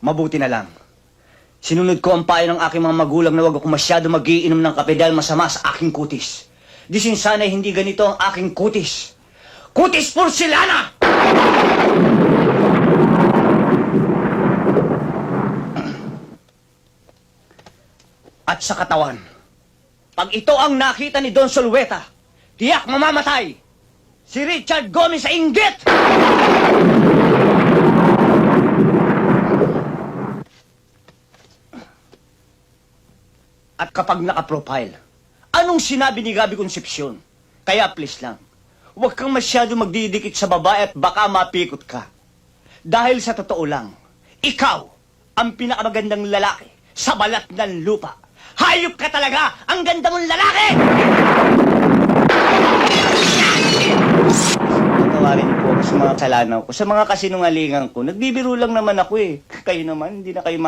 Mabuti na lang. Sinunod ko ang payo ng aking mga magulang na huwag ako masyado mag-iinom ng kape dahil masama sa aking kutis. Di sana'y hindi ganito ang aking kutis. Kutis porcelana! At sa katawan, pag ito ang nakita ni Don Solueta, tiyak mamamatay! Si Richard Gomez sa inggit! At kapag naka-profile, anong sinabi ni Gabi Concepcion? Kaya please lang, huwag kang masyado magdidikit sa babae at baka mapikot ka. Dahil sa totoo lang, ikaw ang pinakamagandang lalaki sa balat ng lupa. Hayop ka talaga! Ang ganda mong lalaki! Patawarin niyo po ako sa mga kasalanan ko, sa mga kasinungalingan ko. Nagbibiro lang naman ako eh. Kayo naman, hindi na kayo